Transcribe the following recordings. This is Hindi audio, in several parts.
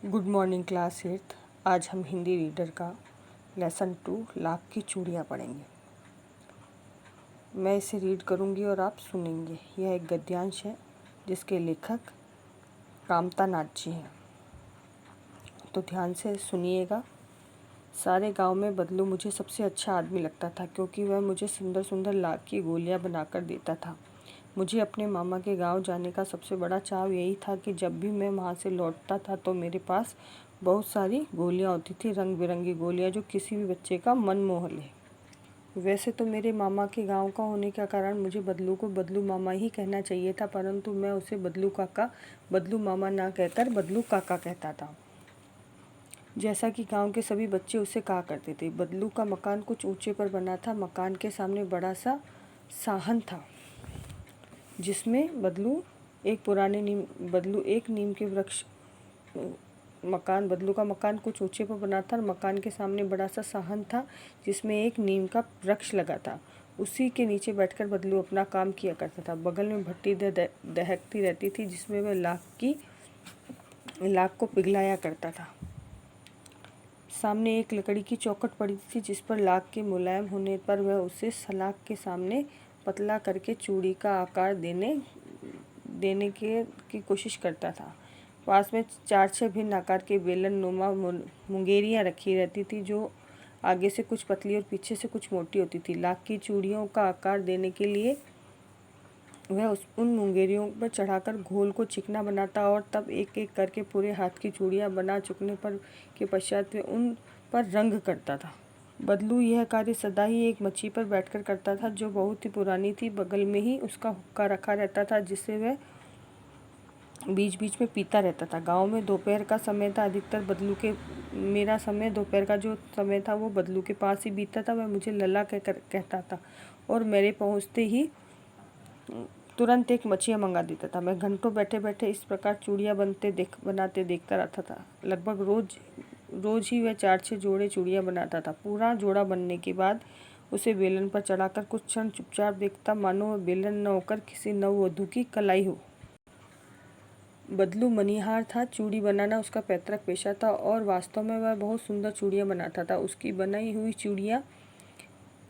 Good morning class 8। आज हम हिंदी रीडर का लेसन 2 लाख की चूड़ियाँ पढ़ेंगे। मैं इसे रीड करूँगी और आप सुनेंगे। यह एक गद्यांश है जिसके लेखक कामता नाथ जी हैं। तो ध्यान से सुनिएगा। सारे गांव में बदलू मुझे सबसे अच्छा आदमी लगता था क्योंकि वह मुझे सुंदर सुंदर लाख की गोलियां बनाकर देता था। मुझे अपने मामा के गांव जाने का सबसे बड़ा चाव यही था कि जब भी मैं वहां से लौटता था तो मेरे पास बहुत सारी गोलियां होती थी, रंग बिरंगी गोलियां जो किसी भी बच्चे का मन मोह ले। वैसे तो मेरे मामा के गांव का होने के कारण मुझे बदलू को बदलू मामा ही कहना चाहिए था, परंतु मैं उसे बदलू काका, बदलू मामा ना कहकर बदलू काका कहता था, जैसा कि गांव के सभी बच्चे उसे कहा करते थे। बदलू का मकान कुछ ऊंचे पर बना था। मकान के सामने बड़ा सा साहन था जिसमें बदलू एक नीम के वृक्ष बदलू का मकान कुछ ऊंचे पर बना था और मकान के सामने बड़ा सा साहन था जिसमें एक नीम का वृक्ष लगा था। उसी के नीचे बैठकर बदलू अपना काम किया करता था। बगल में भट्टी दहकती रहती थी जिसमें वह लाख को पिघलाया करता था। सामने एक लकड़ी की चौखट पड़ी थी जिस पर लाख के मुलायम होने पर वह उसे सलाख के सामने पतला करके चूड़ी का आकार देने की कोशिश करता था। पास में 4-6 भिन्न आकार के बेलन नुमा मुंगेरियाँ रखी रहती थी जो आगे से कुछ पतली और पीछे से कुछ मोटी होती थी। लाख की चूड़ियों का आकार देने के लिए वह उन मुंगेरियों पर चढ़ाकर घोल को चिकना बनाता और तब एक एक करके पूरे हाथ की चूड़ियाँ बना चुकने पर के पश्चात वह उन पर रंग करता था। बदलू यह कार्य सदा ही एक मच्छी पर बैठकर करता था जो बहुत ही पुरानी थी। बगल में ही उसका हुक्का रखा रहता था जिससे वह बीच बीच में पीता रहता था। गांव में दोपहर का समय था। अधिकतर मेरा समय दोपहर का जो समय था वो बदलू के पास ही बीतता था। वह मुझे लला कहता था और मेरे पहुँचते ही तुरंत एक मछिया मंगा देता था। मैं घंटों बैठे बैठे इस प्रकार चूड़ियाँ बनाते देखता रहता था। लगभग रोज ही वह 4-6 जोड़े चूड़ियाँ बनाता था। पूरा जोड़ा बनने के बाद उसे बेलन पर चढ़ाकर कुछ क्षण चुपचाप देखता, मानो वह बेलन न होकर किसी नववधू की कलाई हो। बदलू मनिहार था। चूड़ी बनाना उसका पैतृक पेशा था और वास्तव में वह बहुत सुंदर चूड़ियाँ बनाता था। उसकी बनाई हुई चूड़ियाँ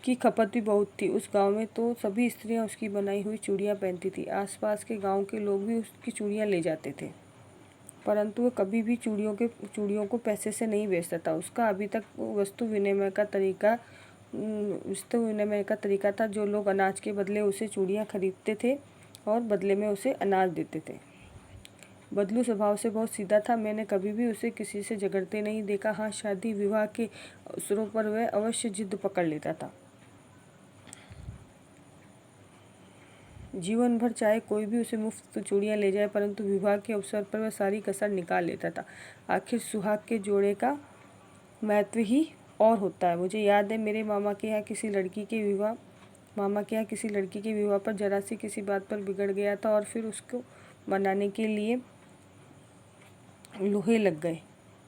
की खपत भी बहुत थी। उस गांव में तो सभी स्त्रियां उसकी बनाई हुई चूड़ियाँ पहनती थी। आसपास के गांव के लोग भी उसकी चूड़ियाँ ले जाते थे, परंतु वह कभी भी चूड़ियों को पैसे से नहीं बेचता था। उसका अभी तक वस्तु विनिमय का तरीका था। जो लोग अनाज के बदले उसे चूड़ियाँ खरीदते थे और बदले में उसे अनाज देते थे। बदलू स्वभाव से बहुत सीधा था। मैंने कभी भी उसे किसी से झगड़ते नहीं देखा। हाँ, शादी विवाह के अवसरों पर वह अवश्य जिद पकड़ लेता था। जीवन भर चाहे कोई भी उसे मुफ्त चूड़ियाँ ले जाए, परंतु विवाह के अवसर पर वह सारी कसर निकाल लेता था। आखिर सुहाग के जोड़े का महत्व ही और होता है। मुझे याद है मेरे मामा के यहाँ किसी लड़की के विवाह पर जरा सी किसी बात पर बिगड़ गया था और फिर उसको मनाने के लिए लोहे लग गए।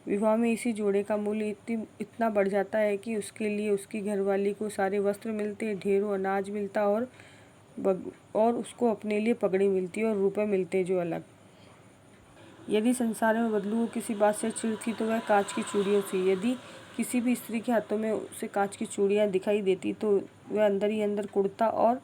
विवाह में इसी जोड़े का मूल्य इतना बढ़ जाता है कि उसके लिए उसकी घरवाली को सारे वस्त्र मिलते, ढेरों अनाज मिलता और उसको अपने लिए पगड़ी मिलती और रुपए मिलते जो अलग। यदि संसार में बदलू को किसी बात से चिढ़ थी तो वह कांच की चूड़ियों से। यदि किसी भी स्त्री के हाथों में उसे कांच की चूड़ियाँ दिखाई देती तो वह अंदर ही अंदर कुढ़ता और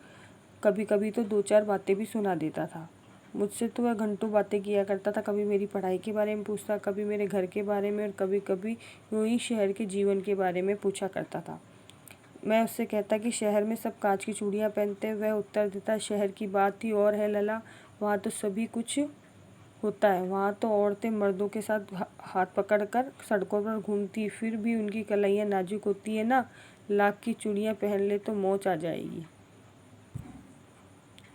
कभी कभी तो 2-4 बातें भी सुना देता था। मुझसे तो वह घंटों बातें किया करता था। कभी मेरी पढ़ाई के बारे में पूछता, कभी मेरे घर के बारे में और कभी कभी यूँ ही शहर के जीवन के बारे में पूछा करता था। मैं उससे कहता कि शहर में सब कांच की चूड़ियाँ पहनते हैं। वह उत्तर देता, शहर की बात ही और है लला, वहाँ तो सभी कुछ होता है। वहाँ तो औरतें मर्दों के साथ हाथ पकड़कर सड़कों पर घूमती, फिर भी उनकी कलाइयाँ नाजुक होती है ना। लाख की चूड़ियाँ पहन ले तो मौज आ जाएगी।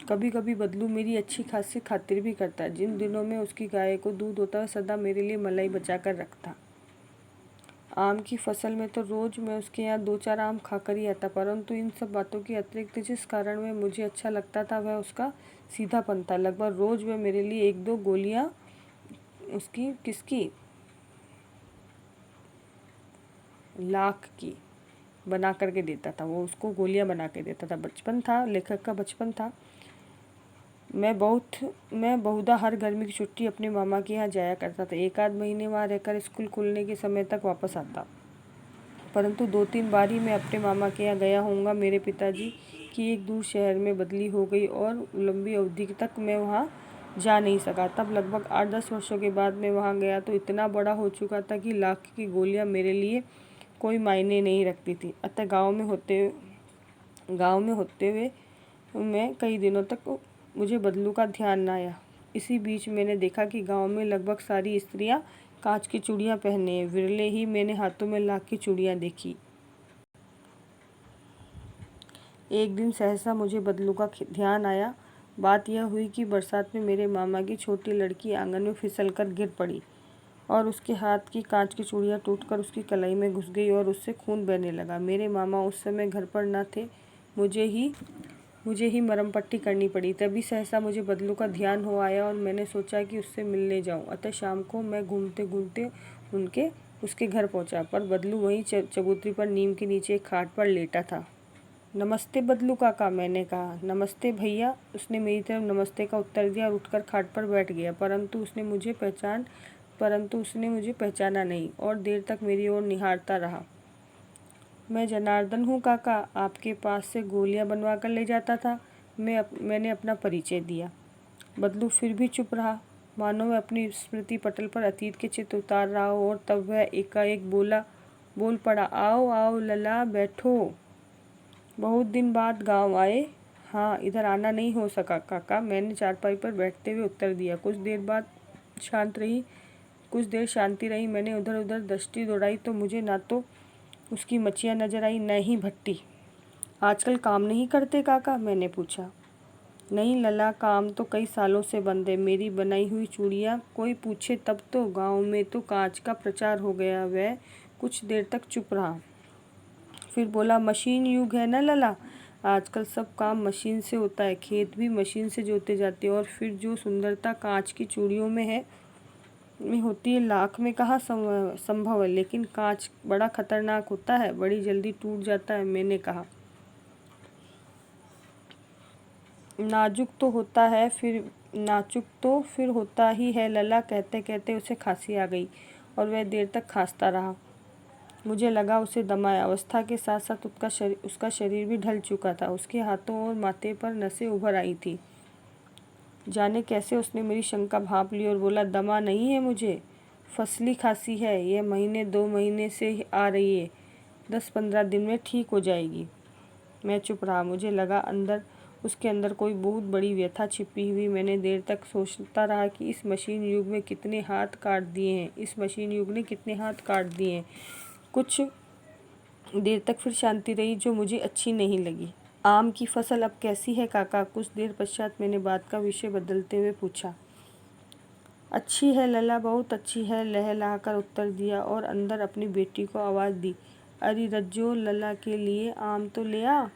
कभी कभी बदलू मेरी अच्छी खासी खातिर भी करता है। जिन दिनों में उसकी गाय को दूध होता है सदा मेरे लिए मलाई बचा कर रखता। आम की फसल में तो रोज मैं उसके यहाँ 2-4 आम खाकर ही आता, परंतु इन सब बातों के अतिरिक्त जिस कारण में मुझे अच्छा लगता था वह उसका सीधापन था। लगभग रोज वह मेरे लिए 1-2 गोलियाँ किसकी लाख की बना करके देता था। वो उसको गोलियाँ बना के देता था। बचपन था, लेखक का बचपन था। मैं बहुधा हर गर्मी की छुट्टी अपने मामा के यहाँ जाया करता था। एक आध महीने वहाँ रहकर स्कूल खुलने के समय तक वापस आता, परंतु 2-3 बार ही मैं अपने मामा के यहाँ गया होऊंगा। मेरे पिताजी की एक दूर शहर में बदली हो गई और लंबी अवधि तक मैं वहाँ जा नहीं सका। तब लगभग 8-10 वर्षों के बाद मैं वहाँ गया तो इतना बड़ा हो चुका था कि लाख की गोलियाँ मेरे लिए कोई मायने नहीं रखती थी। अतः गाँव में होते हुए मैं कई दिनों तक मुझे बदलू का ध्यान न आया। इसी बीच मैंने देखा कि गांव में लगभग सारी स्त्रियां कांच की चूड़ियां पहने हैं। विरले ही मैंने हाथों में लाख की चूड़ियां देखी। एक दिन सहसा मुझे बदलू का ध्यान आया। बात यह हुई कि बरसात में मेरे मामा की छोटी लड़की आंगन में फिसलकर गिर पड़ी और उसके हाथ की कांच की चूड़ियां टूटकर उसकी कलाई में घुस गई और उससे खून बहने लगा। मेरे मामा उस समय घर पर न थे। मुझे ही मरहम पट्टी करनी पड़ी। तभी सहसा मुझे बदलू का ध्यान हो आया और मैंने सोचा कि उससे मिलने जाऊं। अतः शाम को मैं घूमते घूमते उसके घर पहुंचा, पर बदलू वहीं चबूतरी पर नीम के नीचे एक खाट पर लेटा था। नमस्ते बदलू काका, मैंने कहा। नमस्ते भैया, उसने मेरी तरफ नमस्ते का उत्तर दिया और उठकर खाट पर बैठ गया। परंतु उसने मुझे पहचाना नहीं और देर तक मेरी ओर निहारता रहा। मैं जनार्दन हूँ काका, आपके पास से गोलियां बनवा कर ले जाता था। मैंने अपना परिचय दिया। बदलू फिर भी चुप रहा, मानो वह अपनी स्मृति पटल पर अतीत के चित्र उतार रहा हो। और तब वह एकाएक बोल पड़ा, आओ आओ लला, बैठो। बहुत दिन बाद गांव आए? हाँ, इधर आना नहीं हो सका काका, मैंने चारपाई पर बैठते हुए उत्तर दिया। कुछ देर शांति रही। मैंने उधर उधर दृष्टि दौड़ाई तो मुझे ना तो उसकी मच्छियाँ नजर आई, न ही भट्टी। आजकल काम नहीं करते काका, मैंने पूछा। नहीं लला, काम तो कई सालों से बंद है। मेरी बनाई हुई चूड़ियाँ कोई पूछे तब तो। गांव में तो कांच का प्रचार हो गया। वह कुछ देर तक चुप रहा, फिर बोला, मशीन युग है न लला, आजकल सब काम मशीन से होता है। खेत भी मशीन से जोते जाते हैं और फिर जो सुंदरता कांच की चूड़ियों में होती है, लाख में कहाँ संभव है। लेकिन कांच बड़ा खतरनाक होता है, बड़ी जल्दी टूट जाता है, मैंने कहा। नाजुक तो फिर होता ही है लला। कहते कहते उसे खांसी आ गई और वह देर तक खांसता रहा। मुझे लगा उसे दमा है। अवस्था के साथ साथ उसका शरीर भी ढल चुका था। उसके हाथों और माथे पर नसें उभर आई थी। जाने कैसे उसने मेरी शंका भांप ली और बोला, दमा नहीं है मुझे, फसली खांसी है। यह 1-2 महीने से आ रही है, 10-15 दिन में ठीक हो जाएगी। मैं चुप रहा। मुझे लगा उसके अंदर कोई बहुत बड़ी व्यथा छिपी हुई। मैंने देर तक सोचता रहा कि इस मशीन युग ने कितने हाथ काट दिए हैं। कुछ देर तक फिर शांति रही, जो मुझे अच्छी नहीं लगी। आम की फसल अब कैसी है काका? कुछ देर पश्चात मैंने बात का विषय बदलते हुए पूछा। अच्छी है लला, बहुत अच्छी है, लहलहाकर उत्तर दिया और अंदर अपनी बेटी को आवाज़ दी, अरे रज्जो, लला के लिए आम तो ले आ।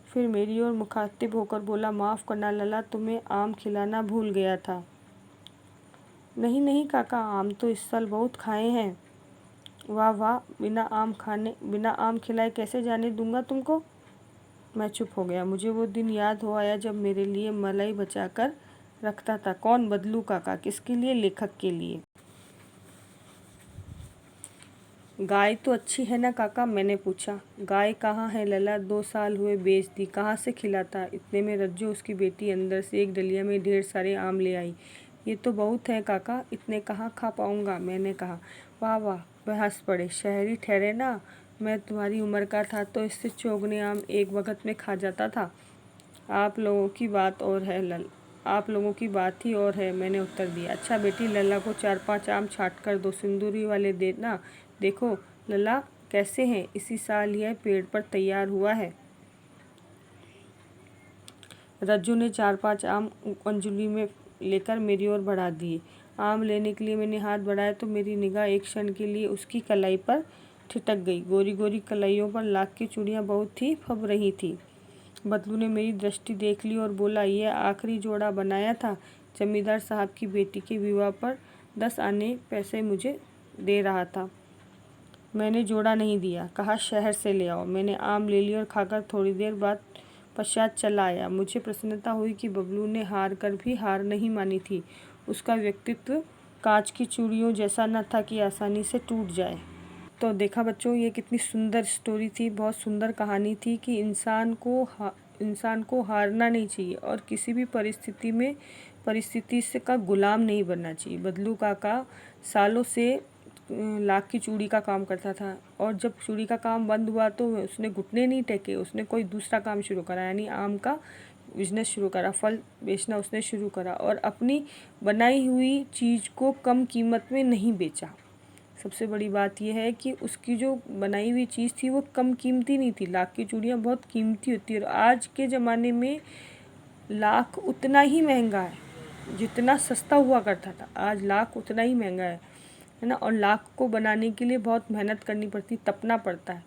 फिर मेरी ओर मुखातिब होकर बोला, माफ़ करना लला, तुम्हें आम खिलाना भूल गया था। नहीं नहीं काका, आम तो इस साल बहुत खाए हैं। वाह वाह, बिना आम खिलाए कैसे जाने दूंगा तुमको। मैं चुप हो गया। मुझे वो दिन याद हो आया जब मेरे लिए मलाई बचाकर रखता था। कौन? बदलू काका। किसके लिए? लेखक के लिए। गाय तो अच्छी है ना काका, मैंने पूछा। गाय कहाँ है लला, 2 साल हुए बेच दी, कहाँ से खिलाता। इतने में रज्जो, उसकी बेटी, अंदर से एक डलिया में ढेर सारे आम ले आई। ये तो बहुत है काका, इतने कहाँ खा पाऊंगा, मैंने कहा। वाह वाह, वह हंस पड़े। शहरी ठहरे ना, मैं तुम्हारी उम्र का था तो इससे चौगने आम एक वक्त में खा जाता था। आप लोगों की बात ही और है, मैंने उत्तर दिया। अच्छा बेटी, लला को 4-5 आम छाँट कर दो, सिंदूरी वाले देना। देखो लला कैसे हैं, इसी साल यह पेड़ पर तैयार हुआ है। रज्जू ने 4-5 आम अंजुली में लेकर मेरी ओर बढ़ा दिए। आम लेने के लिए मैंने हाथ बढ़ाया तो मेरी निगाह एक क्षण के लिए उसकी कलाई पर ठिठक गई। गोरी गोरी कलाइयों पर लाख की चूड़ियाँ बहुत ही फब रही थी। बदलू ने मेरी दृष्टि देख ली और बोला, यह आखिरी जोड़ा बनाया था। जमींदार साहब की बेटी के विवाह पर 10 आने पैसे मुझे दे रहा था। मैंने जोड़ा नहीं दिया, कहा शहर से ले आओ। मैंने आम ले लिए और खाकर थोड़ी देर बाद पश्चात चला आया। मुझे प्रसन्नता हुई कि बबलू ने हार कर भी हार नहीं मानी थी। उसका व्यक्तित्व कांच की चूड़ियों जैसा न था कि आसानी से टूट जाए। तो देखा बच्चों, ये कितनी सुंदर स्टोरी थी, बहुत सुंदर कहानी थी कि इंसान को हारना नहीं चाहिए और किसी भी परिस्थिति से का गुलाम नहीं बनना चाहिए। बदलू काका सालों से लाख की चूड़ी का काम करता था और जब चूड़ी का काम बंद हुआ तो उसने घुटने नहीं टेके, उसने कोई दूसरा काम शुरू करा, यानी आम का बिजनेस शुरू करा, फल बेचना उसने शुरू करा और अपनी बनाई हुई चीज़ को कम कीमत में नहीं बेचा। सबसे बड़ी बात यह है कि उसकी जो बनाई हुई चीज़ थी वो कम कीमती नहीं थी। लाख की चूड़ियाँ बहुत कीमती होती है और आज के ज़माने में लाख उतना ही महंगा है जितना सस्ता हुआ करता था। आज लाख उतना ही महंगा है ना, और लाख को बनाने के लिए बहुत मेहनत करनी पड़ती, तपना पड़ता है।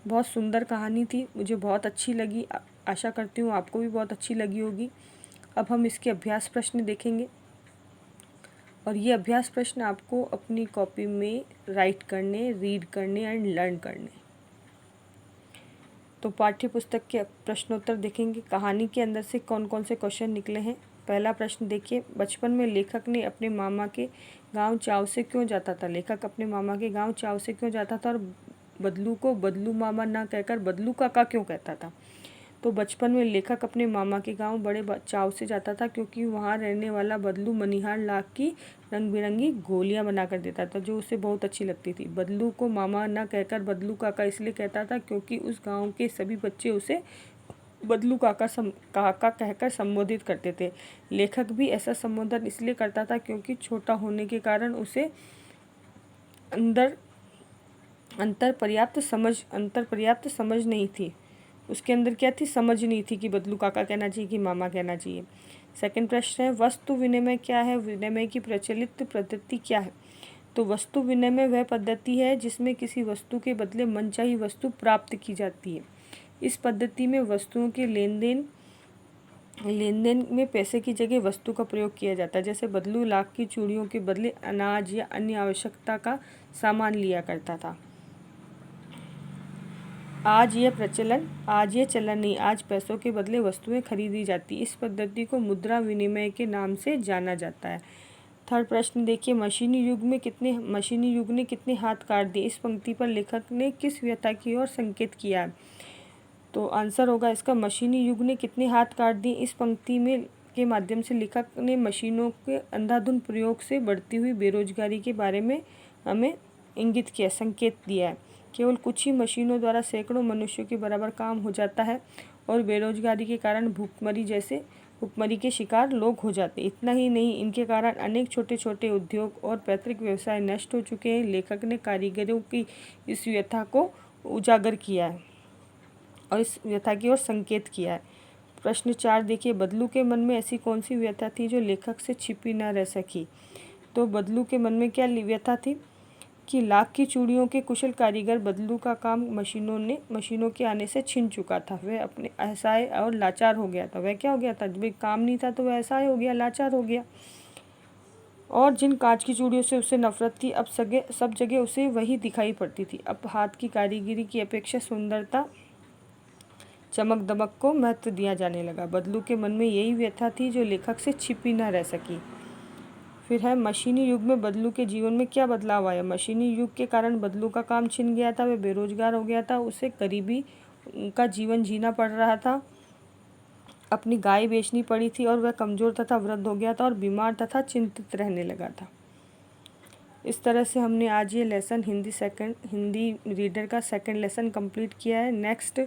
बहुत सुंदर कहानी थी, मुझे बहुत अच्छी लगी। आशा करती हूँ आपको भी बहुत अच्छी लगी होगी। अब हम इसके अभ्यास प्रश्न देखेंगे और ये अभ्यास प्रश्न आपको अपनी कॉपी में राइट करने, रीड करने एंड लर्न करने। तो पाठ्य पुस्तक के प्रश्नोत्तर देखेंगे। कहानी के अंदर से कौन कौन से क्वेश्चन निकले हैं। पहला प्रश्न देखिए, बचपन में लेखक ने अपने मामा के गांव चाव से क्यों जाता था। लेखक अपने मामा के गांव चाव से क्यों जाता था और बदलू को बदलू मामा ना कहकर बदलू काका क्यों कहता था। तो बचपन में लेखक अपने मामा के गांव बड़े चाव से जाता था क्योंकि वहां रहने वाला बदलू मनिहार लाख की रंग बिरंगी गोलियां बना कर देता था जो उसे बहुत अच्छी लगती थी। बदलू को मामा ना कहकर बदलू काका इसलिए कहता था क्योंकि उस गांव के सभी बच्चे उसे बदलू काका कहकर संबोधित करते थे। लेखक भी ऐसा संबोधन इसलिए करता था क्योंकि छोटा होने के कारण उसे अंतर पर्याप्त समझ नहीं थी। उसके अंदर क्या थी, समझ नहीं थी कि बदलू काका कहना चाहिए कि मामा कहना चाहिए। सेकंड प्रश्न है, वस्तु विनिमय क्या है। विनिमय की प्रचलित पद्धति क्या है। तो वस्तु विनिमय वह पद्धति है जिसमें किसी वस्तु के बदले मनचाही वस्तु प्राप्त की जाती है। इस पद्धति में वस्तुओं के लेन देन में पैसे की जगह वस्तु का प्रयोग किया जाता है। जैसे बदलू लाख की चूड़ियों के बदले अनाज या अन्य आवश्यकता का सामान लिया करता था। आज ये चलन नहीं, आज पैसों के बदले वस्तुएं खरीदी जाती। इस पद्धति को मुद्रा विनिमय के नाम से जाना जाता है। थर्ड प्रश्न देखिए, मशीनी युग ने कितने हाथ काट दिए। इस पंक्ति पर लेखक ने किस व्यथा की ओर संकेत किया है। तो आंसर होगा इसका, मशीनी युग ने कितने हाथ काट दिए। इस पंक्ति में के माध्यम से लेखक ने मशीनों के अंधाधुंध प्रयोग से बढ़ती हुई बेरोजगारी के बारे में हमें इंगित किया, संकेत दिया है। केवल कुछ ही मशीनों द्वारा सैकड़ों मनुष्यों के बराबर काम हो जाता है और बेरोजगारी के कारण भूखमरी के शिकार लोग हो जाते। इतना ही नहीं, इनके कारण अनेक छोटे छोटे उद्योग और पैतृक व्यवसाय नष्ट हो चुके हैं। लेखक ने कारीगरों की इस व्यथा को उजागर किया है और इस व्यथा की ओर संकेत किया है। प्रश्न 4 देखिए, बदलू के मन में ऐसी कौन सी व्यथा थी जो लेखक से छिपी न रह सकी। तो बदलू के मन में क्या व्यथा थी कि लाख की चूड़ियों के कुशल कारीगर बदलू का काम मशीनों के आने से छिन चुका था। वह अपने असहाय और लाचार हो गया था। वह क्या हो गया था, जब काम नहीं था तो वह असहाय हो गया, लाचार हो गया। और जिन कांच की चूड़ियों से उसे नफरत थी, अब सब जगह उसे वही दिखाई पड़ती थी। अब हाथ की कारीगरी की अपेक्षा सुंदरता, चमक दमक को महत्व दिया जाने लगा। बदलू के मन में यही व्यथा थी जो लेखक से छिपी न रह सकी। फिर है, मशीनी युग में बदलू के जीवन में क्या बदलाव आया। मशीनी युग के कारण बदलू का काम छिन गया था, वह बेरोजगार हो गया था, उसे गरीबी का जीवन जीना पड़ रहा था, अपनी गाय बेचनी पड़ी थी और वह कमज़ोर तथा वृद्ध हो गया था और बीमार तथा चिंतित रहने लगा था। इस तरह से हमने आज ये लेसन हिंदी रीडर का सेकंड लेसन कंप्लीट किया है। नेक्स्ट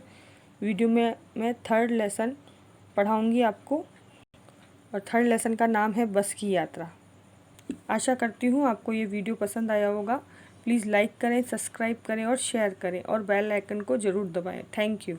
वीडियो में मैं थर्ड लेसन पढ़ाऊँगी आपको और थर्ड लेसन का नाम है बस की यात्रा। आशा करती हूँ आपको ये वीडियो पसंद आया होगा। प्लीज़ लाइक करें, सब्सक्राइब करें और शेयर करें और बेल आइकन को ज़रूर दबाएं। Thank you.